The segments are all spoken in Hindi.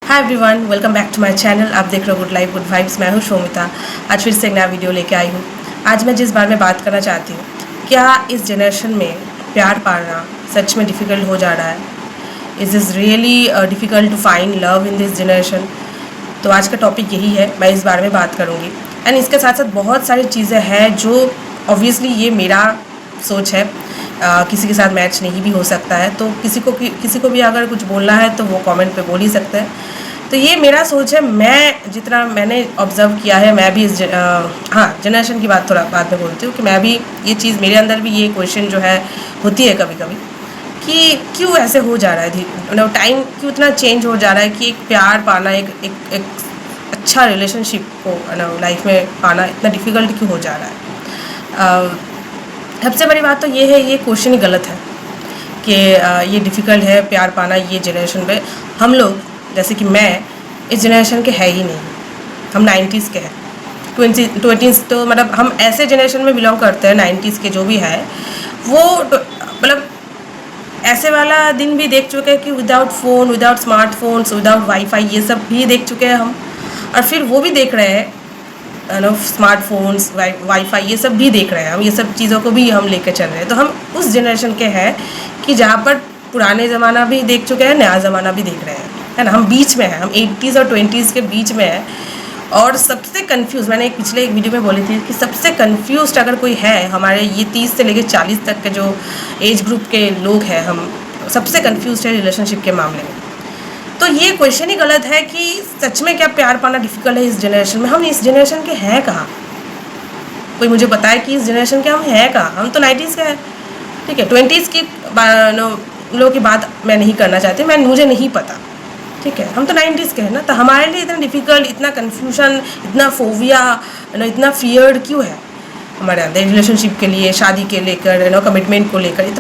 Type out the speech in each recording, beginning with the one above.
Hi everyone, welcome back to my channel. आप देख रहे हो गुड लाइफ गुड वाइब्स। मैं हूँ शोमिता। आज फिर से एक नया वीडियो लेके आई हूँ। आज मैं जिस बारे में बात करना चाहती हूँ, क्या इस जनरेशन में प्यार पाना सच में डिफ़िकल्ट हो जा रहा है? Is is really difficult to find love in this generation? तो आज का टॉपिक यही है, मैं इस बारे में बात करूँगी। एंड इसके साथ साथ बहुत सारी चीज़ें हैं जो ऑब्वियसली ये मेरा सोच है, किसी के साथ मैच नहीं भी हो सकता है। तो किसी को भी अगर कुछ बोलना है तो वो कमेंट पे बोल ही सकते हैं। तो ये मेरा सोच है, मैं जितना मैंने ऑब्ज़र्व किया है, मैं भी हाँ, जनरेशन की बात थोड़ा बाद में बोलती हूँ कि मैं भी ये चीज़, मेरे अंदर भी ये क्वेश्चन जो है होती है कभी कभी कि क्यों ऐसे हो जा रहा है, टाइम क्यों इतना चेंज हो जा रहा है कि एक प्यार पाना, एक अच्छा रिलेशनशिप को लाइफ में पाना इतना डिफ़िकल्ट क्यों हो जा रहा है। सबसे बड़ी बात तो ये है, ये क्वेश्चन ही गलत है कि ये डिफ़िकल्ट है प्यार पाना ये जनरेशन पे। हम लोग जैसे कि मैं इस जनरेशन के है ही नहीं, हम 90s के हैं। 20s तो मतलब हम ऐसे जनरेशन में बिलोंग करते हैं, 90s के जो भी है वो मतलब ऐसे वाला दिन भी देख चुके हैं कि without phone, without smartphones, without wifi, ये सब भी देख चुके हैं हम। और फिर वो भी देख रहे हैं स्मार्टफोन्स, वाईफाई, ये सब भी देख रहे हैं हम, ये सब चीज़ों को भी हम लेकर चल रहे हैं। तो हम उस जनरेशन के हैं कि जहाँ पर पुराने ज़माना भी देख चुके हैं, नया ज़माना भी देख रहे हैं, है ना। हम बीच में हैं, हम 80s और 20s के बीच में हैं। और सबसे कंफ्यूज, मैंने पिछले एक वीडियो में बोली थी कि सबसे कंफ्यूज अगर कोई है हमारे ये 30 से लेकर 40 तक के जो एज ग्रुप के लोग हैं, हम सबसे कंफ्यूज है रिलेशनशिप के मामले में। तो ये क्वेश्चन ही गलत है कि सच में क्या प्यार पाना डिफ़िकल्ट है इस जनरेशन में। हम इस जनरेशन के हैं कहाँ? कोई मुझे बताए कि इस जनरेशन के हम हैं कहाँ? हम तो 90s के हैं, ठीक है। 20s की लोगों की बात मैं नहीं करना चाहती, मुझे नहीं पता, ठीक है। हम तो 90s के हैं ना। तो हमारे लिए इतना डिफ़िकल्ट, इतना कन्फ्यूजन, इतना फोबिया, इतना फियर्ड क्यों है हमारे अंदर रिलेशनशिप के लिए, शादी के लेकर, कमिटमेंट को लेकर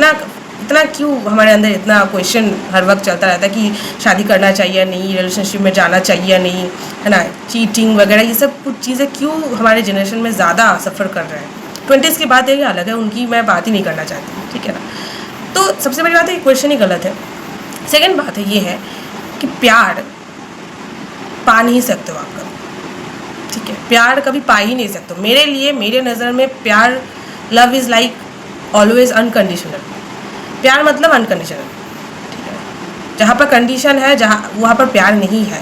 इतना क्यों हमारे अंदर इतना क्वेश्चन हर वक्त चलता रहता है कि शादी करना चाहिए या नहीं, रिलेशनशिप में जाना चाहिए या नहीं, है ना। चीटिंग वगैरह ये सब कुछ चीज़ें क्यों हमारे जनरेशन में ज़्यादा सफ़र कर रहे हैं। 20s की बात है, ये अलग है, उनकी मैं बात ही नहीं करना चाहती, ठीक है ना। तो सबसे बड़ी बात है, ये क्वेश्चन ही गलत है। सेकेंड बात है ये है कि प्यार पा नहीं सकते हो आप कभी, ठीक है। प्यार कभी पा ही नहीं सकते। मेरे लिए, मेरे नज़र में प्यार, love is like always unconditional. प्यार मतलब अनकंडीशनल, ठीक है। जहाँ पर कंडीशन है, जहाँ वहाँ पर प्यार नहीं है।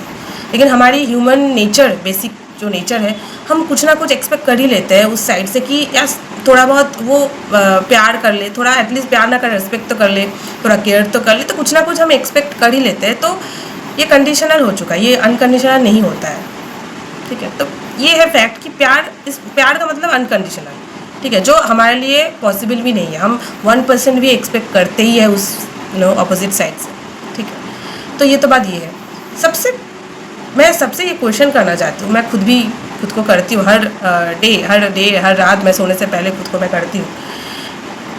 लेकिन हमारी ह्यूमन नेचर, बेसिक जो नेचर है, हम कुछ ना कुछ एक्सपेक्ट कर ही लेते हैं उस साइड से कि यार थोड़ा बहुत वो प्यार कर ले, थोड़ा एटलीस्ट प्यार ना कर, रिस्पेक्ट तो कर ले, थोड़ा केयर तो कर ले, तो कुछ ना कुछ हम एक्सपेक्ट कर ही लेते हैं। तो ये कंडीशनल हो चुका है, ये अनकंडीशनल नहीं होता है, ठीक है। तो ये है फैक्ट कि इस प्यार का मतलब अनकंडीशनल, ठीक है, जो हमारे लिए पॉसिबल भी नहीं है। हम 1% भी एक्सपेक्ट करते ही है उस अपोजिट साइड से, ठीक है। तो ये तो बात ये है। मैं सबसे ये क्वेश्चन करना चाहती हूँ, मैं खुद को करती हूँ हर हर रात मैं सोने से पहले खुद को मैं करती हूँ।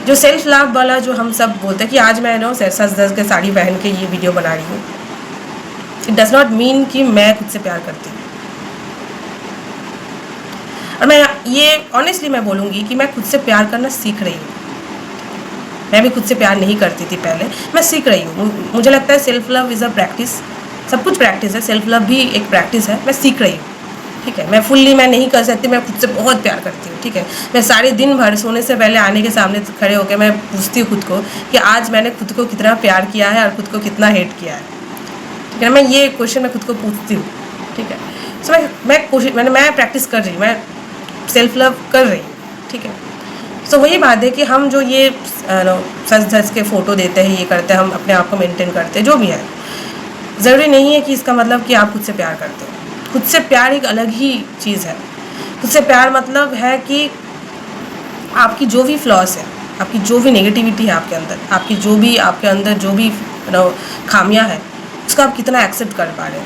जो सेल्फ लव वाला जो हम सब बोलते हैं कि आज मैं सज के साड़ी पहन के ये वीडियो बना रही हूँ, इट डज़ नॉट मीन कि मैं खुद से प्यार करती हूँ। और मैं ये ऑनेस्टली मैं बोलूँगी कि मैं खुद से प्यार करना सीख रही हूँ। मैं भी खुद से प्यार नहीं करती थी पहले, मैं सीख रही हूँ। मुझे लगता है self love is a practice, सब कुछ प्रैक्टिस है, सेल्फ लव भी एक प्रैक्टिस है। मैं सीख रही हूँ, ठीक है। मैं नहीं कर सकती, मैं खुद से बहुत प्यार करती हूँ, ठीक है। मैं सारे दिन भर सोने से पहले आने के सामने खड़े होकर मैं पूछती हूँ खुद को कि आज मैंने खुद को कितना प्यार किया है और खुद को कितना हेट किया है, ठीक है। मैं ये क्वेश्चन मैं खुद को पूछती हूँ, ठीक है। सो मैं प्रैक्टिस कर रही हूँ, मैं सेल्फ लव कर रही हूँ, ठीक है। सो वही बात है कि हम जो ये सज के फ़ोटो देते हैं, ये करते हैं, हम अपने आप को मेंटेन करते हैं, जो भी है, ज़रूरी नहीं है कि इसका मतलब कि आप खुद से प्यार करते हो। खुद से प्यार एक अलग ही चीज़ है। खुद से प्यार मतलब है कि आपकी जो भी फ्लॉस है, आपकी जो भी नेगेटिविटी है आपके अंदर, आपके अंदर जो भी खामियां है, उसको आप कितना एक्सेप्ट कर पा रहे हो,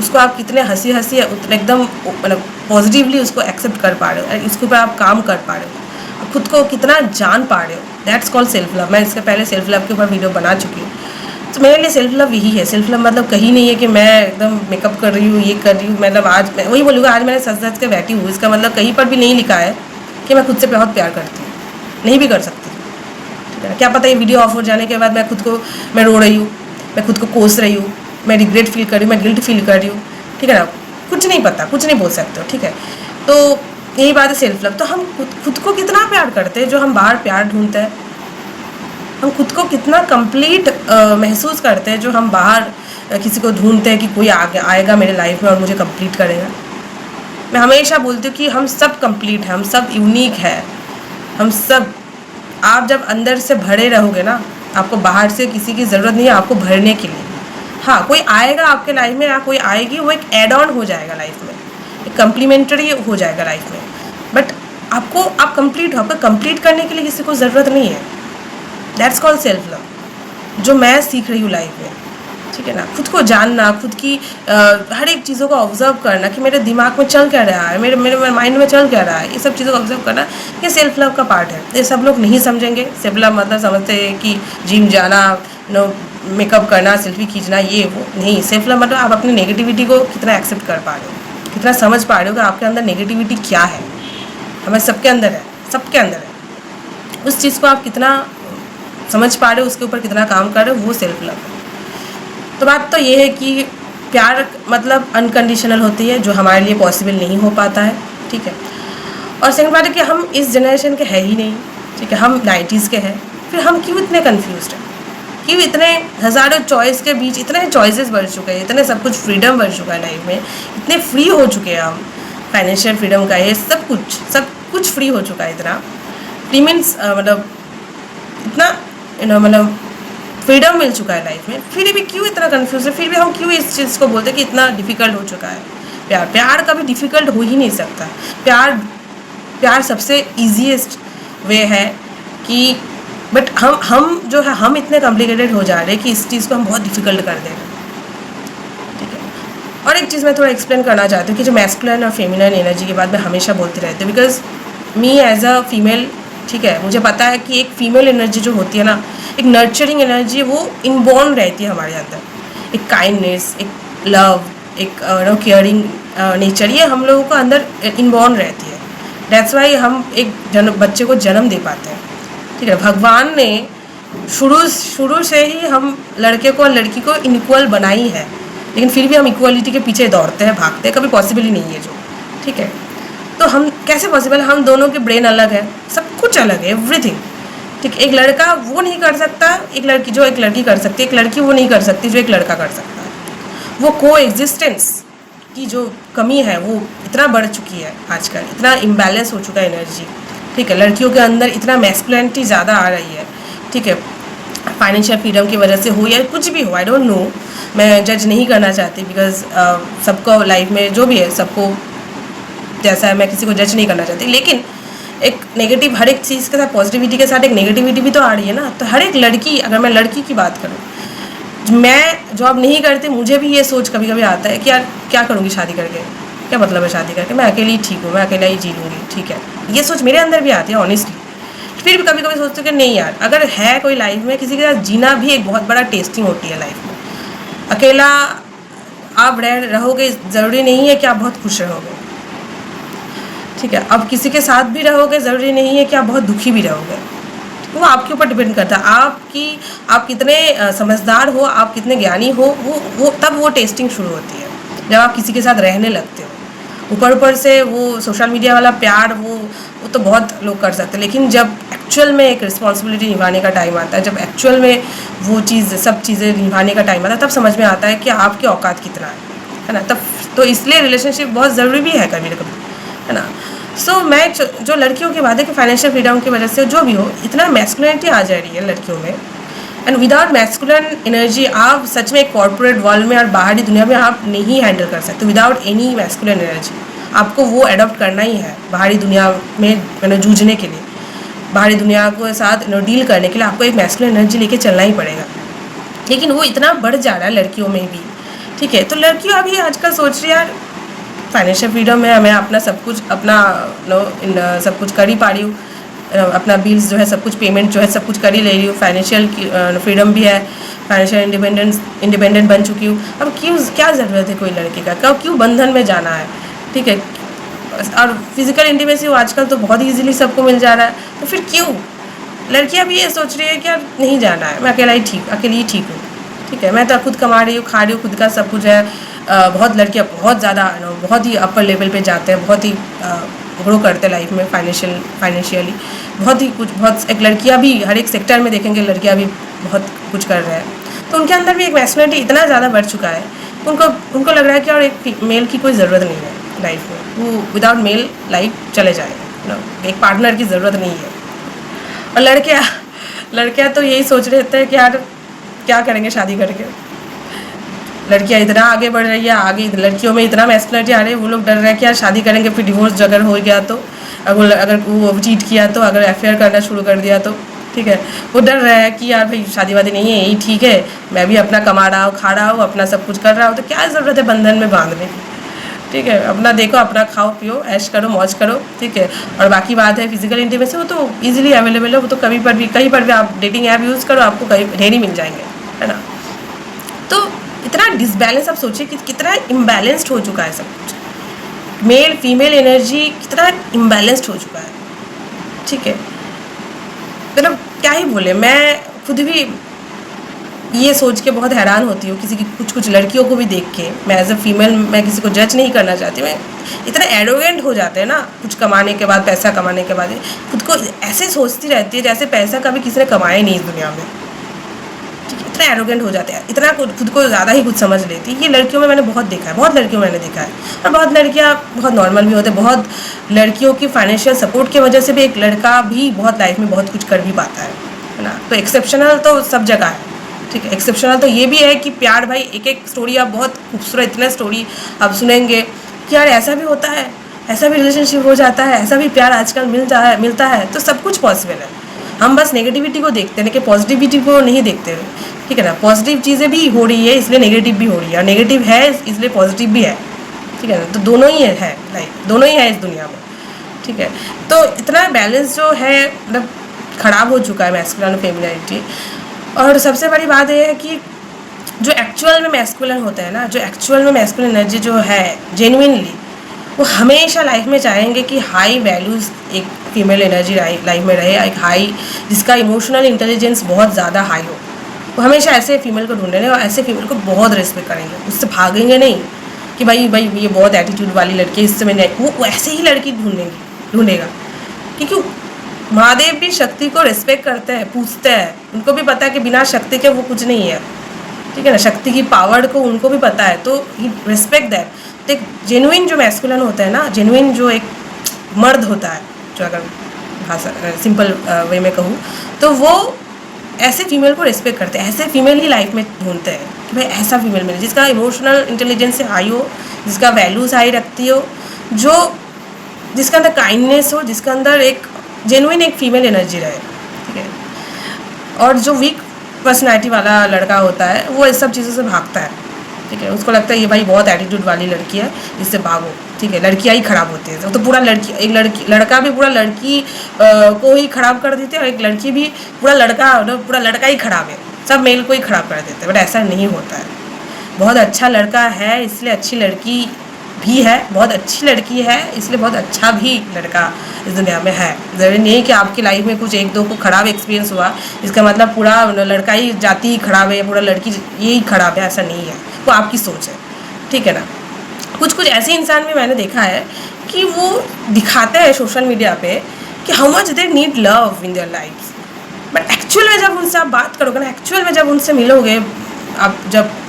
उसको आप कितने हंसी उतने एकदम मतलब पॉजिटिवली उसको एक्सेप्ट कर पा रहे हो, इसके ऊपर आप काम कर पा रहे हो, खुद को कितना जान पा रहे हो। That's called self love. मैं इसके पहले सेल्फ लव के ऊपर वीडियो बना चुकी हूँ। तो मेरे लिए सेल्फ लव यही है। सेल्फ लव मतलब कहीं नहीं है कि मैं एकदम मेकअप कर रही हूँ, ये कर रही हूँ, मतलब आज मैं वही बोलूँगा, आज मैंने सज के बैठी हूँ, इसका मतलब कहीं पर भी नहीं लिखा है कि मैं खुद से बहुत प्यार करती हूँ। नहीं भी कर सकती, ठीक है। क्या पता ये वीडियो ऑफ हो जाने के बाद मैं रो रही हूँ, मैं खुद को कोस रही हूँ, मैं रिग्रेट फील कर रही हूँ, मैं गिल्ट फील कर रही हूँ, ठीक है ना, कुछ नहीं पता, कुछ नहीं बोल सकते हो, ठीक है। तो यही बात है सेल्फ लव। तो हम खुद को कितना प्यार करते हैं जो हम बाहर प्यार ढूंढते हैं, हम खुद को कितना कंप्लीट महसूस करते हैं जो हम बाहर किसी को ढूंढते हैं कि कोई आएगा मेरे लाइफ में और मुझे कंप्लीट करेगा। मैं हमेशा बोलती हूँ कि हम सब कंप्लीट हैं, हम सब यूनिक है, हम सब। आप जब अंदर से भरे रहोगे ना, आपको बाहर से किसी की ज़रूरत नहीं है आपको भरने के लिए। हाँ, कोई आएगा आपके लाइफ में या कोई आएगी, वो एक एड ऑन हो जाएगा लाइफ में, एक कम्प्लीमेंट्री हो जाएगा लाइफ में, बट आप कंप्लीट हो, आपको कंप्लीट करने के लिए किसी को ज़रूरत नहीं है। दैट्स कॉल्ड सेल्फ लव, जो मैं सीख रही हूँ लाइफ में, ठीक है ना। खुद को जानना, खुद की हर एक चीज़ों को ऑब्जर्व करना कि मेरे दिमाग में चल क्या रहा है, मेरे मेरे माइंड में चल क्या रहा है, ये सब चीज़ों को ऑब्जर्व करना, ये सेल्फ लव का पार्ट है। ये सब लोग नहीं समझेंगे। सेल्फ लव मतलब समझते हैं कि जिम जाना, मेकअप करना, सेल्फी खींचना, ये वो नहीं। सेल्फ लव मतलब आप अपनी नेगेटिविटी को कितना एक्सेप्ट कर पा रहे हो, कितना समझ पा रहे हो कि आपके अंदर नेगेटिविटी क्या है। हमें सबके अंदर है, सबके अंदर है। उस चीज़ को आप कितना समझ पा रहे हो, उसके ऊपर कितना काम कर रहे हो, वो सेल्फ लव है। तो बात तो ये है कि प्यार मतलब अनकंडीशनल होती है, जो हमारे लिए पॉसिबल नहीं हो पाता है, ठीक है। और सेकंड बात है कि हम इस जनरेशन के है ही नहीं, ठीक है, हम 90s के हैं। फिर हम क्यों इतने कन्फ्यूज्ड हैं, क्यों इतने हज़ारों चॉइस के बीच इतने चॉइसेस बढ़ चुके हैं, इतने सब कुछ फ्रीडम बढ़ चुका है लाइफ में, इतने फ्री हो चुके हैं हम, फाइनेंशियल फ्रीडम का ये सब कुछ फ्री हो चुका है। इतना फ्री मीन्स मतलब इतना मतलब फ्रीडम मिल चुका है लाइफ में, फिर भी क्यों इतना कन्फ्यूज है, फिर भी हम क्यों इस चीज़ को बोलते हैं कि इतना डिफ़िकल्ट हो चुका है। प्यार कभी डिफ़िकल्ट हो ही नहीं सकता। प्यार सबसे ईजीएस्ट वे है कि बट हम जो है हम इतने कॉम्प्लिकेटेड हो जा रहे हैं कि इस चीज़ को हम बहुत डिफ़िकल्ट कर दे रहे हैं, ठीक है। और एक चीज़ मैं थोड़ा एक्सप्लेन करना चाहती हूँ कि जो मैस्कुलिन और फेमिनिन एनर्जी की बात मैं हमेशा बोलती रहती हूँ, because me as a female, ठीक है, मुझे पता है कि एक फीमेल एनर्जी जो होती है ना, एक नर्चरिंग एनर्जी, वो इनबॉर्न रहती है हमारे अंदर। एक काइंडनेस, एक लव, एक केयरिंग नेचर, ये हम लोगों को अंदर इनबॉर्न रहती है। दैट्स वाई हम एक बच्चे को जन्म दे पाते हैं, ठीक है। भगवान ने शुरू से ही हम लड़के को और लड़की को इनइक्वल बनाई है, लेकिन फिर भी हम इक्वलिटी के पीछे दौड़ते हैं, भागते हैं, कभी पॉसिबल ही नहीं है जो, ठीक है। तो हम कैसे पॉसिबल है, हम दोनों के ब्रेन अलग है, सब कुछ अलग है, एवरीथिंग, ठीक। एक लड़का वो नहीं कर सकता, एक लड़की जो एक लड़की कर सकती है, एक लड़की वो नहीं कर सकती जो एक लड़का कर सकता है। वो को एग्जिस्टेंस की जो कमी है वो इतना बढ़ चुकी है आजकल, इतना इम्बैलेंस हो चुका है एनर्जी, ठीक है। लड़कियों के अंदर इतना मैस्कुलिनिटी ज़्यादा आ रही है, ठीक है, फाइनेंशियल फ्रीडम की वजह से हो या कुछ भी हो, आई डोंट नो, मैं जज नहीं करना चाहती, बिकॉज सबको लाइफ में जो भी है, सबको जैसा है, मैं किसी को जज नहीं करना चाहती, लेकिन एक नेगेटिव, हर एक चीज़ के साथ पॉजिटिविटी के साथ एक नेगेटिविटी भी तो आ रही है ना। तो हर एक लड़की, अगर मैं लड़की की बात करूँ, मैं जॉब नहीं करती, मुझे भी ये सोच कभी कभी आता है कि यार क्या करूँगी शादी करके, क्या मतलब है शादी करके, मैं अकेली ठीक हूँ, मैं अकेला ही जी लूँगी, ठीक है। ये सोच मेरे अंदर भी आती है ऑनेस्टली। फिर भी कभी कभी सोचती हूँ कि नहीं यार, अगर है कोई लाइफ में, किसी के साथ जीना भी एक बहुत बड़ा टेस्टिंग होती है लाइफ में। अकेला आप रहोगे, ज़रूरी नहीं है कि आप बहुत खुश रहोगे, ठीक है। अब किसी के साथ भी रहोगे, ज़रूरी नहीं है कि आप बहुत दुखी भी रहोगे, वो आपके ऊपर डिपेंड करता है। आप कितने समझदार हो, आप कितने ज्ञानी हो, वो तब वो टेस्टिंग शुरू होती है जब आप किसी के साथ रहने लगते हो। ऊपर से वो सोशल मीडिया वाला प्यार वो तो बहुत लोग कर सकते हैं, लेकिन जब एक्चुअल में एक रिस्पॉन्सिबिलिटी निभाने का टाइम आता है, जब एक्चुअल में वो सब चीज़ें निभाने का टाइम आता है, तब समझ में आता है कि आपकी औकात कितना है ना। तब तो इसलिए रिलेशनशिप बहुत ज़रूरी भी है कभी ना कभी, है ना। सो मैं जो लड़कियों की बात है कि फाइनेंशियल फ्रीडम की वजह से जो भी हो, इतना मैस्कुलिनिटी आ जा रही है लड़कियों में, एंड विदाउट मैस्कुलिन एनर्जी आप सच में कॉर्पोरेट वर्ल्ड में और बाहरी दुनिया में आप नहीं हैंडल कर सकते। विदाउट एनी मैस्कुलिन एनर्जी आपको वो अडॉप्ट करना ही है बाहरी दुनिया में जूझने के लिए, बाहरी दुनिया के साथ डील करने के लिए आपको एक मैस्कुलिन एनर्जी लेके चलना ही पड़ेगा। लेकिन वो इतना बढ़ जा रहा है लड़कियों में भी, ठीक है। तो लड़कियों अभी आजकल सोच रही है यार फाइनेंशियल फ्रीडम है, मैं अपना सब कुछ सब कुछ कर ही पा रही हूँ, अपना बिल्स जो है सब कुछ पेमेंट जो है सब कुछ कर ही ले रही हूँ, फाइनेंशियल फ्रीडम भी है, फाइनेंशियल इंडिपेंडेंट बन चुकी हूँ। अब क्या ज़रूरत है कोई लड़के का, क्यों बंधन में जाना है, ठीक है। और फिजिकल इंटीमेसी आजकल तो बहुत ईजिली सबको मिल जा रहा है, तो फिर क्यों लड़कियां भी ये सोच रही है कि यार नहीं जाना है, मैं अकेली ही ठीक हूँ, ठीक है, मैं तो खुद कमा रही हूँ, खा रही हूँ, खुद का सब कुछ है। बहुत लड़कियाँ बहुत ज़्यादा बहुत ही अपर लेवल पे जाते हैं, बहुत ही ग्रो करते हैं लाइफ में फाइनेंशियली, बहुत एक लड़कियाँ भी हर एक सेक्टर में देखेंगे, लड़कियाँ भी बहुत कुछ कर रहे हैं। तो उनके अंदर भी एक मैस्कुलिनिटी इतना ज़्यादा बढ़ चुका है, उनको लग रहा है कि और एक मेल की कोई ज़रूरत नहीं है लाइफ में, वो विदाउट मेल लाइफ चले जाए, एक पार्टनर की ज़रूरत नहीं है। और लड़कियाँ तो यही सोच रहे होते हैं कि यार क्या करेंगे शादी करके। लड़कियाँ इतना आगे बढ़ रही है, आगे लड़कियों में इतना मैस्कुलिनिटी आ रही है, वो लोग डर रहे हैं कि यार शादी करेंगे फिर डिवोर्स अगर हो गया तो, अगर वो चीट किया तो, अगर अफेयर करना शुरू कर दिया तो, ठीक है, वो डर रहा है कि यार भाई शादी वादी नहीं है, यही ठीक है, मैं भी अपना कमा रहा हूँ, खा रहा हूँ, अपना सब कुछ कर रहा हूँ, तो क्या ज़रूरत है बंधन में बांधने की। ठीक है, अपना देखो, अपना खाओ पियो, ऐश करो, मौज करो, ठीक है। और बाकी बात है फिजिकल इंटीमेसी, वो तो इजीली अवेलेबल है, वो तो कहीं पर भी आप डेटिंग ऐप यूज़ करो, आपको कहीं ढेर ही मिल जाएंगे, है ना। तो इतना डिसबैलेंस, आप सोचिए कि कितना इम्बैलेंस्ड हो चुका है सब कुछ, मेल फीमेल एनर्जी कितना इम्बैलेंस्ड हो चुका है, ठीक है। मतलब क्या ही बोले, मैं खुद भी ये सोच के बहुत हैरान होती हूँ, किसी की कुछ लड़कियों को भी देख के। मैं एज अ फीमेल मैं किसी को जज नहीं करना चाहती, मैं इतना एरोगेंट हो जाते हैं ना, कुछ कमाने के बाद, पैसा कमाने के बाद खुद को ऐसे सोचती रहती है जैसे पैसा कभी किसी ने कमाया नहीं इस दुनिया में, ठीक है। इतना एरोगेंट हो जाते हैं, इतना खुद को ज़्यादा ही कुछ समझ लेती है। ये लड़कियों में मैंने बहुत देखा है, बहुत लड़कियों में मैंने देखा है। और बहुत लड़कियाँ बहुत नॉर्मल भी होते हैं, बहुत लड़कियों की फाइनेंशियल सपोर्ट की वजह से भी एक लड़का भी बहुत लाइफ में बहुत कुछ कर भी पाता है ना। तो एक्सेप्शनल तो सब जगह है, ठीक है। एक्सेप्शनल तो ये भी है कि प्यार, भाई एक एक स्टोरी आप बहुत खूबसूरत, इतना स्टोरी आप सुनेंगे कि यार ऐसा भी होता है, ऐसा भी रिलेशनशिप हो जाता है, ऐसा भी प्यार आजकल मिलता है। तो सब कुछ पॉसिबल है, हम बस नेगेटिविटी को देखते हैं, लेकिन पॉजिटिविटी को नहीं देखते हुए, ठीक है ना। पॉजिटिव चीज़ें भी हो रही है इसलिए नेगेटिव भी हो रही है, और नेगेटिव है इसलिए पॉजिटिव भी है, ठीक है ना। तो दोनों ही है लाइफ, दोनों ही है इस दुनिया में, ठीक है। तो इतना बैलेंस जो है मतलब ख़राब हो चुका है मैस्कुलिन और फेमिनिटी। और सबसे बड़ी बात यह है कि जो एक्चुअल में मैस्कुलिन होता है ना, जो एक्चुअल में मैस्कुलिन एनर्जी जो है जेन्युइनली, वो हमेशा लाइफ में चाहेंगे कि हाई वैल्यूज़ एक फीमेल एनर्जी लाइफ में रहे, एक हाई जिसका इमोशनल इंटेलिजेंस बहुत ज़्यादा हाई हो। वो हमेशा ऐसे फीमेल को ढूंढेंगे और ऐसे फीमेल को बहुत रिस्पेक्ट करेंगे, उससे भागेंगे नहीं कि भाई ये बहुत एटीट्यूड वाली लड़की है, इससे मैंने, वो ऐसे ही लड़की ढूंढेगा। क्योंकि महादेव भी शक्ति को रिस्पेक्ट करते हैं, पूछते हैं, उनको भी पता है कि बिना शक्ति के वो कुछ नहीं है, ठीक है ना। शक्ति की पावर को उनको भी पता है, तो ही रिस्पेक्ट दैट। तो एक जेन्युइन जो मैस्कुलिन होता है ना, जेन्युइन जो एक मर्द होता है, जो अगर भाषा सिंपल वे में कहूँ तो वो ऐसे फीमेल को रिस्पेक्ट करते हैं, ऐसे फीमेल ही लाइफ में ढूंढते हैं कि भाई ऐसा फीमेल मिले जिसका इमोशनल इंटेलिजेंस हाई हो, जिसका वैल्यूज हाई रखती हो, जिसका अंदर काइंडनेस हो, जिसका अंदर एक जेन्युइन एक फीमेल एनर्जी रहे, ठीक है। और जो वीक पर्सनैलिटी वाला लड़का होता है वो इस सब चीज़ों से भागता है, ठीक है। उसको लगता है ये भाई बहुत एटीट्यूड वाली लड़की है, इससे भागो, ठीक है। लड़कियाँ ही खराब होती है, तो पूरा लड़का भी पूरा लड़की को ही खराब कर देते हैं, और एक लड़की भी पूरा लड़का ही खराब है, सब मेल को ही खराब कर देते हैं। बट ऐसा नहीं होता है, बहुत अच्छा लड़का है इसलिए अच्छी लड़की भी है, बहुत अच्छी लड़की है इसलिए बहुत अच्छा भी लड़का इस दुनिया में है। ज़रूरी नहीं है कि आपकी लाइफ में कुछ एक दो को ख़राब एक्सपीरियंस हुआ इसका मतलब पूरा लड़का ही जाति ही ख़राब है या पूरा लड़की यही ख़राब है, ऐसा नहीं है। वो आपकी सोच है, ठीक है ना। कुछ ऐसे इंसान भी मैंने देखा है कि वो दिखाते हैं सोशल मीडिया पे कि how much they need love in their lifes, but actual में जब उनसे आप बात करोगे ना, एक्चुअल में जब उनसे मिलोगे, आप जब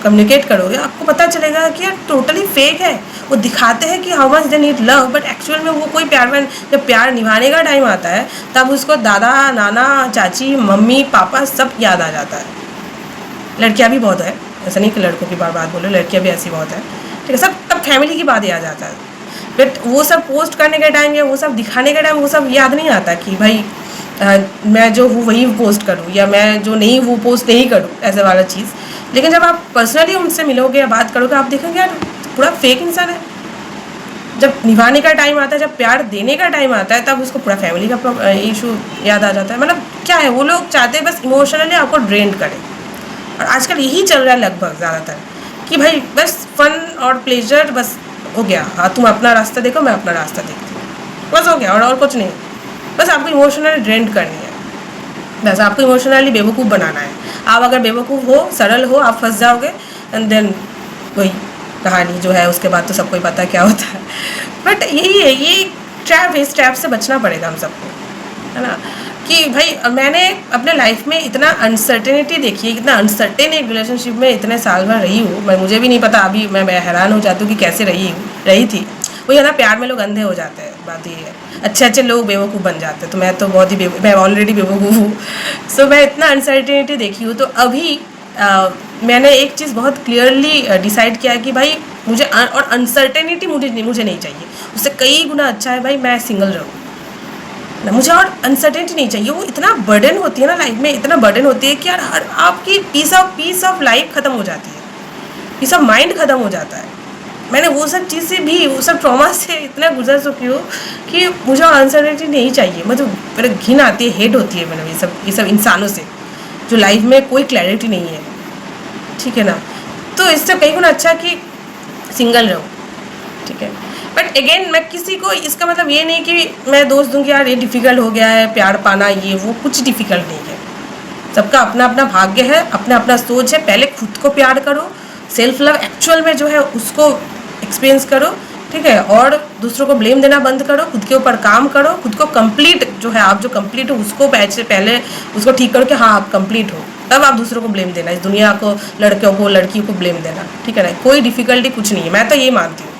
कम्युनिकेट करोगे, आपको पता चलेगा कि यार टोटली फेक है। वो दिखाते हैं कि how much they need love, but actual में वो कोई प्यार में, जब प्यार निभाने का टाइम आता है तब उसको दादा नाना चाची मम्मी पापा सब याद आ जाता है। लड़कियां भी बहुत है, ऐसा नहीं कि लड़कों की बात बोलो, लड़कियां भी ऐसी बहुत है, ठीक है। सब तब फैमिली की बात याद आता है, बट वो सब पोस्ट करने के टाइम या वो सब दिखाने के टाइम वो सब याद नहीं आता कि भाई मैं जो हूँ वही पोस्ट करूँ या मैं जो नहीं वो पोस्ट नहीं करूँ, ऐसे वाला चीज़। लेकिन जब आप पर्सनली उनसे मिलोगे या बात करोगे, आप देखेंगे यार पूरा फेक इंसान है। जब निभाने का टाइम आता है, जब प्यार देने का टाइम आता है, तब उसको पूरा फैमिली का इशू याद आ जाता है। मतलब क्या है, वो लोग चाहते हैं बस इमोशनली आपको ड्रेन करें, और आजकल यही चल रहा है लगभग ज़्यादातर कि भाई बस फन और प्लेजर बस हो गया, हाँ तुम अपना रास्ता देखो मैं अपना रास्ता देखती हूँ, बस हो गया, और कुछ नहीं, बस आपको इमोशनली ड्रेन करनी है। बस आपको इमोशनली बेवकूफ़ बनाना है। आप अगर बेवकूफ़ हो, सरल हो, आप फंस जाओगे एंड देन वही कहानी जो है उसके बाद तो सबको ही पता है क्या होता है। बट यही है, ये ट्रैप है, इस ट्रैप से बचना पड़ेगा हम सबको, है ना? कि भाई मैंने अपने लाइफ में इतना अनसर्टेनिटी देखी है, इतना अनसर्टेन एक रिलेशनशिप में इतने साल भर रही हूँ, मुझे भी नहीं पता, अभी मैं हैरान हो जाती हूँ कि कैसे रही थी। वही है ना, प्यार में लोग अंधे हो जाते हैं, बात ये है। अच्छे अच्छे लोग बेवकूफ़ बन जाते हैं, तो मैं तो बहुत ही मैं ऑलरेडी बेवकूफ़ हूँ। सो मैं इतना अनसर्टेनिटी देखी हूँ, तो अभी मैंने एक चीज़ बहुत क्लियरली डिसाइड किया है कि भाई मुझे और अनसर्टेनिटी मुझे नहीं चाहिए। उससे कई गुना अच्छा है भाई मैं सिंगल रहूँ ना, मुझे और अनसर्टेनिटी नहीं चाहिए। वो इतना बर्डन होती है ना लाइफ में, इतना बर्डन होती है कि यार हर आपकी पीस ऑफ लाइफ ख़त्म हो जाती है, पीस ऑफ माइंड ख़त्म हो जाता है। मैंने वो सब चीज़ से भी, वो सब ट्रॉमा से इतना गुजर चुकी हूँ कि मुझे अनसर्टेनिटी नहीं चाहिए। मतलब मेरे घिन आती है, हेट होती है मैंने ये सब इंसानों से जो लाइफ में कोई क्लैरिटी नहीं है, ठीक है ना? तो इससे कहीं गुना अच्छा कि सिंगल रहो, ठीक है? बट अगेन मैं किसी को, इसका मतलब ये नहीं कि मैं दोष दूँ कि यार ये डिफ़िकल्ट हो गया है प्यार पाना, ये वो कुछ डिफ़िकल्ट नहीं है। सबका अपना अपना भाग्य है, अपना अपना सोच है। पहले खुद को प्यार करो, सेल्फ लव एक्चुअल में जो है उसको एक्सपीरियंस करो, ठीक है? और दूसरों को ब्लेम देना बंद करो, खुद के ऊपर काम करो, खुद को कंप्लीट जो है, आप जो कंप्लीट हो उसको पहले उसको ठीक करो कि हाँ आप कंप्लीट हो, तब आप दूसरों को ब्लेम देना, इस दुनिया को, लड़कों को, लड़कियों को ब्लेम देना, ठीक है ना? कोई डिफ़िकल्टी कुछ नहीं है, मैं तो ये मानती हूँ,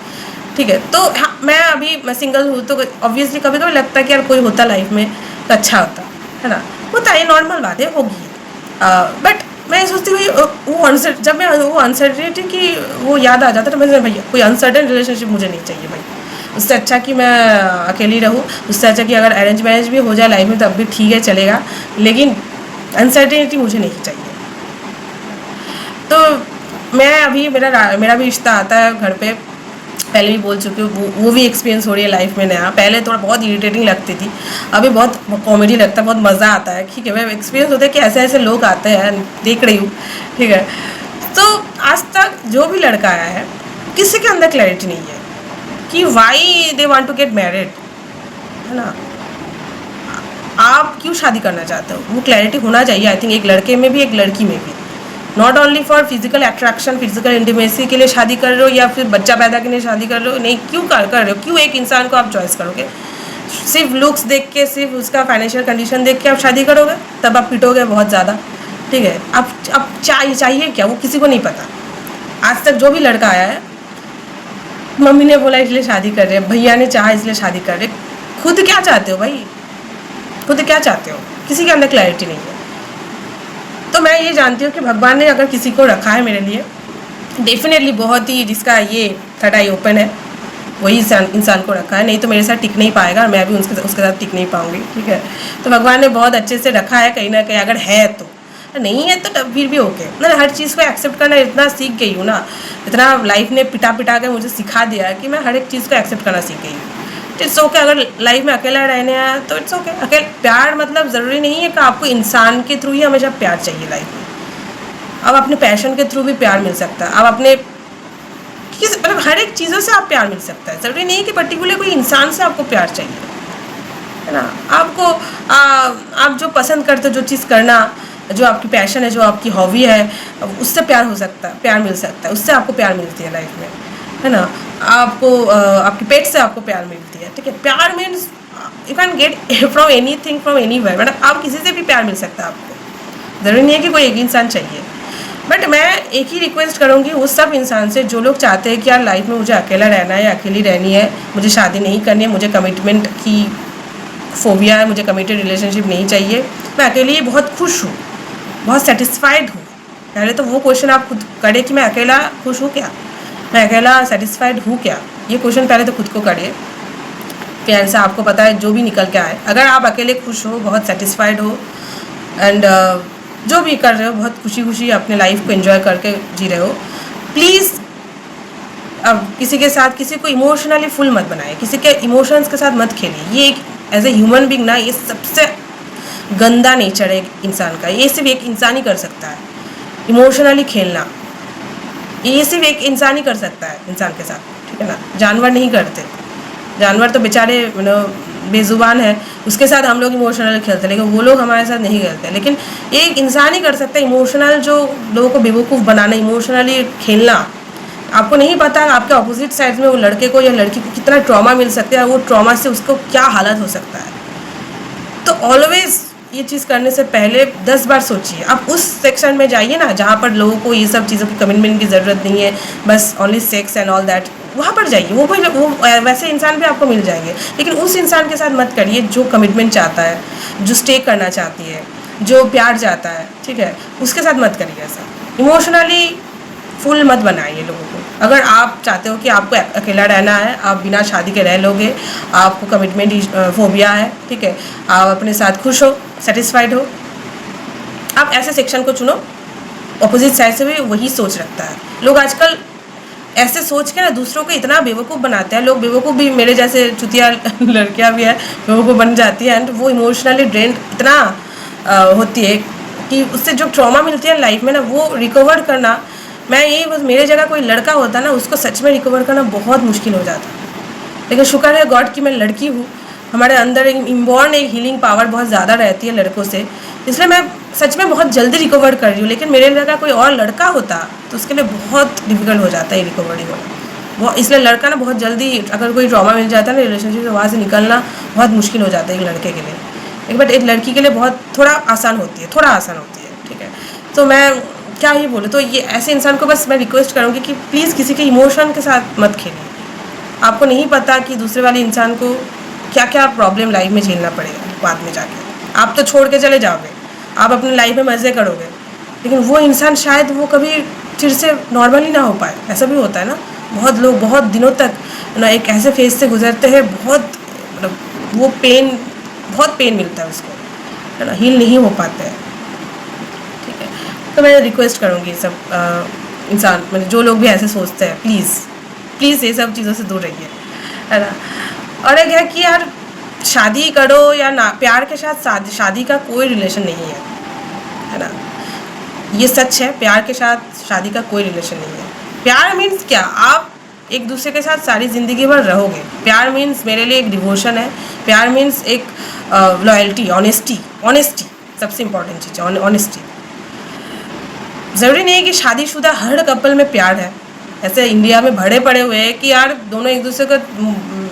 ठीक है? तो हाँ, मैं सिंगल हूँ, तो ऑब्वियसली कभी कभी लगता है कि यार कोई होता लाइफ में तो अच्छा होता, है ना? होता है, नॉर्मल बात है, होगी। बट मैं सोचती हूँ जब मैं वो अनसर्टेनिटी की वो याद आ जाता है तो मैं भैया कोई अनसर्टेन रिलेशनशिप मुझे नहीं चाहिए भाई। उससे अच्छा कि मैं अकेली रहूँ, उससे अच्छा कि अगर अरेंज मैरिज भी हो जाए लाइफ में तब भी ठीक है, चलेगा, लेकिन अनसर्टेनिटी मुझे नहीं चाहिए। तो मैं अभी मेरा भी रिश्ता आता है घर पे, पहले भी बोल चुकी हूँ, वो भी एक्सपीरियंस हो रही है लाइफ में नया। पहले थोड़ा बहुत इरिटेटिंग लगती थी, अभी बहुत कॉमेडी लगता है, बहुत मज़ा आता है, ठीक है? मैं एक्सपीरियंस होता है कि ऐसे ऐसे लोग आते हैं, देख रही हूँ, ठीक है? तो आज तक जो भी लड़का आया है, किसी के अंदर क्लैरिटी नहीं है कि why they want to get married, है ना? आप क्यों शादी करना चाहते हो, वो क्लैरिटी होना चाहिए आई थिंक, एक लड़के में भी एक लड़की में भी। Not only for physical attraction, physical intimacy के लिए शादी कर रहे हो या फिर बच्चा पैदा के लिए शादी कर रहे हो, नहीं, क्यों कर रहे हो? क्यों एक इंसान को आप चॉइस करोगे? सिर्फ लुक्स देख के, सिर्फ उसका फाइनेंशियल कंडीशन देख के आप शादी करोगे, तब आप पिटोगे बहुत ज़्यादा, ठीक है? अब चाहिए क्या, वो किसी को नहीं पता। आज तक जो भी लड़का आया है, मम्मी ने बोला इसलिए शादी कर रहे हैं, भैया ने चाहा इसलिए शादी कर रहे, खुद क्या चाहते हो भाई? खुद क्या चाहते हो? किसी के अंदर क्लैरिटी नहीं है। तो मैं ये जानती हूँ कि भगवान ने अगर किसी को रखा है मेरे लिए, डेफिनेटली बहुत ही, जिसका ये थर्ड आई ओपन है, वही इंसान को रखा है, नहीं तो मेरे साथ टिक नहीं पाएगा और मैं भी उसके साथ टिक नहीं पाऊँगी, ठीक है? तो भगवान ने बहुत अच्छे से रखा है कहीं ना कहीं, अगर है तो, नहीं है तो तब फिर भी ओके। मैं हर चीज़ को एक्सेप्ट करना इतना सीख गई हूँ ना, इतना लाइफ ने पिटा के मुझे सिखा दिया कि मैं हर एक चीज़ को एक्सेप्ट करना सीख गई हूँ। इट्स ओके, अगर लाइफ में अकेला रहने आया तो इट्स ओके। अकेले प्यार मतलब ज़रूरी नहीं है कि आपको इंसान के थ्रू ही हमेशा प्यार चाहिए लाइफ में। अब अपने पैशन के थ्रू भी प्यार मिल सकता है, अब अपने मतलब हर एक चीज़ों से आप प्यार मिल सकता है। ज़रूरी नहीं है कि पर्टिकुलर कोई इंसान से आपको प्यार चाहिए, है ना? आपको आप जो पसंद करते हो, जो चीज़ करना, जो आपकी पैशन है, जो आपकी हॉबी है, उससे प्यार हो सकता है, प्यार मिल सकता है, उससे आपको प्यार मिलती है लाइफ में, है ना? आपको आपके पेट से आपको प्यार मिलती है, ठीक है? प्यार means you can get from anything, from anywhere, मतलब आप किसी से भी प्यार मिल सकता है आपको, ज़रूरी नहीं है कि कोई एक इंसान चाहिए। बट मैं एक ही रिक्वेस्ट करूँगी उस सब इंसान से जो लोग चाहते हैं कि यार लाइफ में मुझे अकेला रहना है या अकेली रहनी है, मुझे शादी नहीं करनी है, मुझे कमिटमेंट की फोबिया है, मुझे कमिटेड रिलेशनशिप नहीं चाहिए, मैं अकेली बहुत खुश हूँ, बहुत सेटिस्फाइड हूँ। पहले तो वो क्वेश्चन आप खुद करें कि मैं अकेला खुश हूँ क्या, मैं अकेला सेटिस्फाइड हूँ क्या, ये क्वेश्चन पहले तो खुद को करिए। फिर आंसर आपको पता है जो भी निकल के आए। अगर आप अकेले खुश हो, बहुत सेटिस्फाइड हो एंड जो भी कर रहे हो बहुत खुशी अपने लाइफ को एंजॉय करके जी रहे हो, प्लीज़ अब किसी के साथ किसी को इमोशनली फुल मत बनाए, किसी के इमोशंस के साथ मत खेलिए। ये एक एज ए ह्यूमन बीइंग ना, ये सबसे गंदा नेचर है इंसान का, ये सिर्फ एक इंसान ही कर सकता है। इमोशनली खेलना ये सिर्फ एक इंसान ही कर सकता है इंसान के साथ, ठीक है ना? जानवर नहीं करते। जानवर तो बेचारे बेजुबान है उसके साथ हम लोग इमोशनल खेलते हैं, लेकिन वो लोग हमारे साथ नहीं खेलते। लेकिन एक इंसान ही कर सकता है इमोशनल, जो लोगों को बेवकूफ़ बनाना, इमोशनली खेलना। आपको नहीं पता आपके अपोजिट साइड में वो लड़के को या लड़की को कितना ट्रॉमा मिल सकता है, वो ट्रॉमा से उसको क्या हालत हो सकता है। तो ऑलवेज ये चीज़ करने से पहले 10 बार सोचिए। आप उस सेक्शन में जाइए ना जहाँ पर लोगों को ये सब चीज़ों की कमिटमेंट की ज़रूरत नहीं है, बस only sex and all that, वहाँ पर जाइए। वो वैसे इंसान भी आपको मिल जाएंगे, लेकिन उस इंसान के साथ मत करिए जो कमिटमेंट चाहता है, जो स्टे करना चाहती है, जो प्यार चाहता है, ठीक है, उसके साथ मत करिए ऐसा। इमोशनली फुल मत बनाइए लोगों को। अगर आप चाहते हो कि आपको अकेला रहना है, आप बिना शादी के रह लोगे, आपको कमिटमेंट फोबिया है, ठीक है, आप अपने साथ खुश हो, सेटिस्फाइड हो, आप ऐसे सेक्शन को चुनो। अपोजिट साइड से भी वही सोच रखता है। लोग आजकल ऐसे सोच के ना दूसरों को इतना बेवकूफ़ बनाते हैं। लोग बेवकूफ़ भी, मेरे जैसे चुतिया लड़कियां भी हैं, बेवकूफ़ बन जाती हैं, एंड वो इमोशनली ड्रेन इतना होती है कि उससे जो ट्रॉमा मिलती है लाइफ में ना, वो रिकवर करना, मैं यही बस, मेरे जगह कोई लड़का होता ना, उसको सच में रिकवर करना बहुत मुश्किल हो जाता। लेकिन शुक्र है गॉड की मैं लड़की हूँ, हमारे अंदर एक इनबॉर्न एक हीलिंग पावर बहुत ज़्यादा रहती है लड़कों से, इसलिए मैं सच में बहुत जल्दी रिकवर कर रही हूँ। लेकिन मेरे जगह कोई और लड़का होता तो उसके लिए बहुत डिफिकल्ट हो जाता है रिकवरी होना। वो इसलिए लड़का ना बहुत जल्दी, अगर कोई ट्रॉमा मिल जाता है ना रिलेशनशिप से, वहाँ से निकलना बहुत मुश्किल हो जाता है एक लड़के के लिए। बट एक लड़की के लिए बहुत थोड़ा आसान होती है, ठीक है। तो मैं क्या ही बोलूँ, तो ये ऐसे इंसान को बस मैं रिक्वेस्ट करूँगी कि प्लीज़ किसी के इमोशन के साथ मत खेलिए। आपको नहीं पता कि दूसरे वाले इंसान को क्या क्या प्रॉब्लम लाइफ में झेलना पड़ेगा बाद में जाके। आप तो छोड़ के चले जाओगे, आप अपनी लाइफ में मज़े करोगे, लेकिन वो इंसान शायद वो कभी फिर से नॉर्मल ही ना हो पाए। ऐसा भी होता है ना, बहुत लोग बहुत दिनों तक ना एक ऐसे फेज से गुजरते हैं, बहुत मतलब वो बहुत पेन मिलता है उसको, है ना, हील नहीं हो पाते हैं। ठीक है, तो मैं रिक्वेस्ट करूँगी सब इंसान, मतलब जो लोग भी ऐसे सोचते हैं, प्लीज़ ये सब चीज़ों से दूर रहिए, है ना। और एक है कि यार शादी करो या ना, प्यार के साथ शादी का कोई रिलेशन नहीं है ना। ये सच है, प्यार के साथ शादी का कोई रिलेशन नहीं है। प्यार मीन्स क्या, आप एक दूसरे के साथ सारी ज़िंदगी भर रहोगे। प्यार मीन्स मेरे लिए एक डिवोशन है। प्यार मीन्स एक लॉयल्टी, ऑनेस्टी सबसे इम्पॉर्टेंट चीज़ है, ऑनेस्टी। ज़रूरी नहीं है कि शादीशुदा हर कपल में प्यार है। ऐसे इंडिया में भरे पड़े हुए हैं कि यार दोनों एक दूसरे को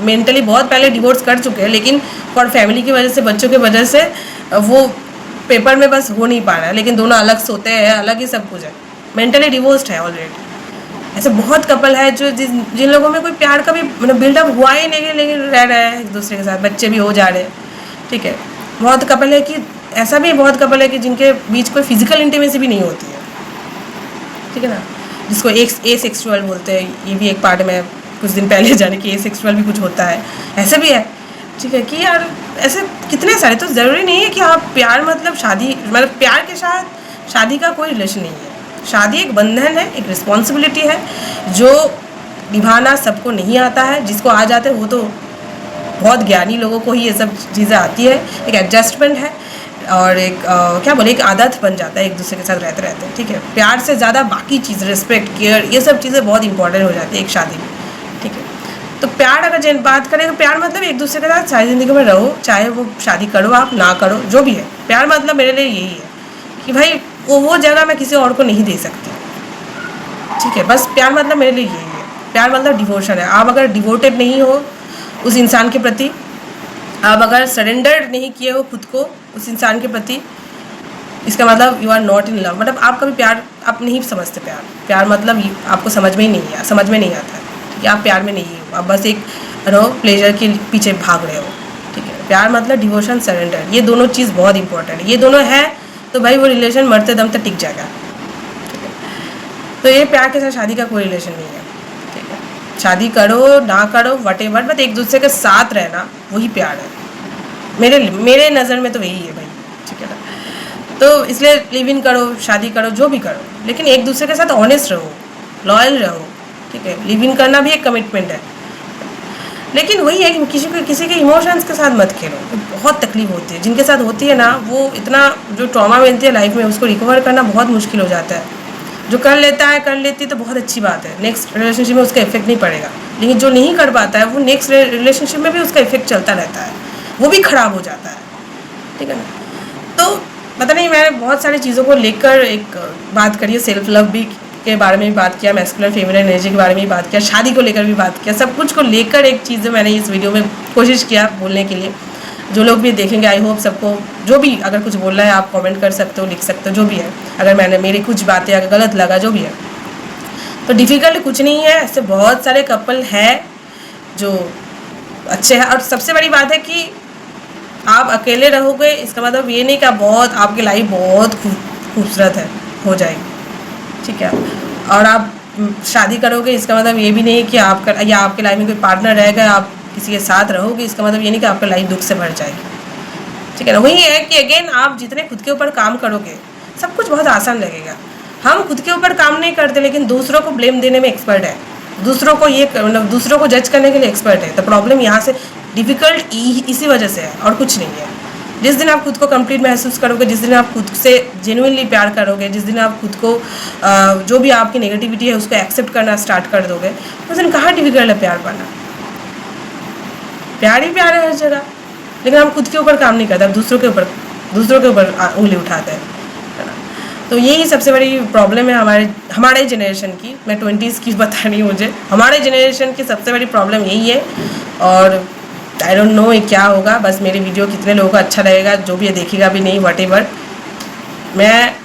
मेंटली बहुत पहले डिवोर्स कर चुके हैं, लेकिन फॉर फैमिली की वजह से, बच्चों की वजह से वो पेपर में बस हो नहीं पा रहा है, लेकिन दोनों अलग सोते हैं, अलग ही सब कुछ है, मेंटली डिवोर्स्ड है ऑलरेडी। ऐसे बहुत कपल है जो जिन लोगों में कोई प्यार का भी मतलब बिल्डअप हुआ ही नहीं, लेकिन रह रहे हैं एक दूसरे के साथ, बच्चे भी हो जा रहे हैं। ठीक है, बहुत कपल है कि ऐसा भी बहुत कपल है कि जिनके बीच कोई फिजिकल इंटीमेसी भी नहीं होती है। ठीक है ना, जिसको ए सेक्सुअल बोलते हैं, ये भी एक पार्ट में कुछ दिन पहले जाने कि ए सेक्सुअल भी कुछ होता है, ऐसे भी है। ठीक है कि यार ऐसे कितने सारे, तो ज़रूरी नहीं है कि आप प्यार मतलब शादी, मतलब प्यार के साथ शादी का कोई रिलेशन नहीं है। शादी एक बंधन है, एक रिस्पॉन्सिबिलिटी है जो निभाना सबको नहीं आता है। जिसको आ जाते हैं वो तो बहुत ज्ञानी लोगों को ही ये सब चीज़ें आती है। एक एडजस्टमेंट है और एक क्या बोले, एक आदत बन जाता है एक दूसरे के साथ रहते रहते। ठीक है, प्यार से ज़्यादा बाकी चीज़, रिस्पेक्ट, केयर, ये सब चीज़ें बहुत इंपॉर्टेंट हो जाती है एक शादी में। ठीक है, तो प्यार अगर बात करें तो प्यार मतलब एक दूसरे के साथ सारी ज़िंदगी में रहो, चाहे वो शादी करो आप ना करो, जो भी है। प्यार मतलब मेरे लिए यही है कि भाई वो जगह मैं किसी और को नहीं दे सकती। ठीक है, बस प्यार मतलब मेरे लिए यही है। प्यार मतलब डिवोशन है। आप अगर डिवोटेड नहीं हो उस इंसान के प्रति, आप अगर सरेंडर नहीं किए हो खुद को उस इंसान के प्रति, इसका मतलब you are not in love. मतलब आप कभी प्यार आप नहीं समझते। प्यार मतलब आपको समझ में नहीं आता है कि आप प्यार में नहीं हो, आप बस एक प्लेजर के पीछे भाग रहे हो। ठीक है, प्यार मतलब डिवोशन, सरेंडर, ये दोनों चीज़ बहुत इंपॉर्टेंट है। ये दोनों है तो भाई वो रिलेशन मरते दम तक टिक जाएगा। ठीक है, तो ये प्यार के साथ शादी का कोई रिलेशन नहीं है। ठीक है, शादी करो ना करो वटेवर, बट एक दूसरे के साथ रहना वही प्यार है। मेरे नज़र में तो यही है भाई। ठीक है ना, तो इसलिए लिव इन करो, शादी करो, जो भी करो, लेकिन एक दूसरे के साथ ऑनेस्ट रहो, लॉयल रहो। ठीक है, लिव इन करना भी एक कमिटमेंट है, लेकिन वही है कि किसी के इमोशंस के साथ मत खेलो। बहुत तकलीफ होती है जिनके साथ होती है ना, वो इतना जो ट्रॉमा मिलती है लाइफ में, उसको रिकवर करना बहुत मुश्किल हो जाता है। जो कर लेता है, कर लेती है तो बहुत अच्छी बात है, नेक्स्ट रिलेशनशिप में उसका इफेक्ट नहीं पड़ेगा। लेकिन जो नहीं कर पाता है वो नेक्स्ट रिलेशनशिप में भी उसका इफेक्ट चलता रहता है। वो भी ख़राब हो जाता है, ठीक है ना। तो पता नहीं, मैंने बहुत सारी चीज़ों को लेकर एक बात करी है, सेल्फ लव भी के बारे में भी बात किया, मैस्कुलिन फेमिनिन एनर्जी के बारे में भी बात किया, शादी को लेकर भी बात किया, सब कुछ को लेकर एक चीज़ मैंने इस वीडियो में कोशिश किया बोलने के लिए। जो लोग भी देखेंगे, आई होप सबको, जो भी अगर कुछ बोलना है आप कमेंट कर सकते हो, लिख सकते हो, जो भी है। अगर मैंने मेरी कुछ बातें अगर गलत लगा, जो भी है, तो डिफ़िकल्ट कुछ नहीं है। ऐसे बहुत सारे कपल हैं जो अच्छे हैं। और सबसे बड़ी बात है कि आप अकेले रहोगे, इसका मतलब ये नहीं कि आपकी लाइफ बहुत खूबसूरत है हो जाएगी, ठीक है। और आप शादी करोगे, इसका मतलब ये भी नहीं कि आपके लाइफ में कोई पार्टनर रहेगा, आप किसी के साथ रहोगे, इसका मतलब ये नहीं कि आपका लाइफ दुख से भर जाएगी, ठीक है ना। वही है कि अगेन आप जितने खुद के ऊपर काम करोगे, सब कुछ बहुत आसान लगेगा। हम खुद के ऊपर काम नहीं करते, लेकिन दूसरों को ब्लेम देने में एक्सपर्ट है, दूसरों को मतलब दूसरों को जज करने के लिए एक्सपर्ट है। तो प्रॉब्लम यहाँ से डिफ़िकल्ट इसी वजह से है, और कुछ नहीं है। जिस दिन आप खुद को कंप्लीट महसूस करोगे, जिस दिन आप खुद से जेन्युइनली प्यार करोगे, जिस दिन आप खुद को जो भी आपकी नेगेटिविटी है उसको एक्सेप्ट करना स्टार्ट कर दोगे, उस दिन कहाँ डिफ़िकल्ट है प्यार पाना। प्यार ही प्यार है हर जगह, लेकिन हम खुद के ऊपर काम नहीं करते, दूसरों के ऊपर उंगली उठाते हैं, है ना। तो यही सबसे बड़ी प्रॉब्लम है हमारे जनरेशन की। मैं 20s की बता रही हूँ, मुझे हमारे जनरेशन की सबसे बड़ी प्रॉब्लम यही है। और आई डोंट नो ये क्या होगा, बस मेरी वीडियो कितने लोगों को अच्छा लगेगा, जो भी ये देखेगा भी नहीं, व्हाटएवर। मैं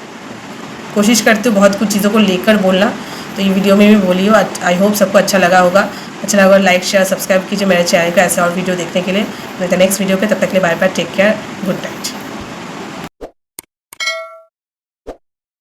कोशिश करती हूँ बहुत कुछ चीज़ों को लेकर बोलना, तो ये वीडियो में भी बोली हो। आई होप सबको अच्छा लगा होगा। अच्छा लगा लाइक शेयर सब्सक्राइब कीजिए मेरे चैनल को ऐसे और वीडियो देखने के लिए। मिलते हैं नेक्स्ट वीडियो पे, तब तक के लिए bye bye, take care, good night.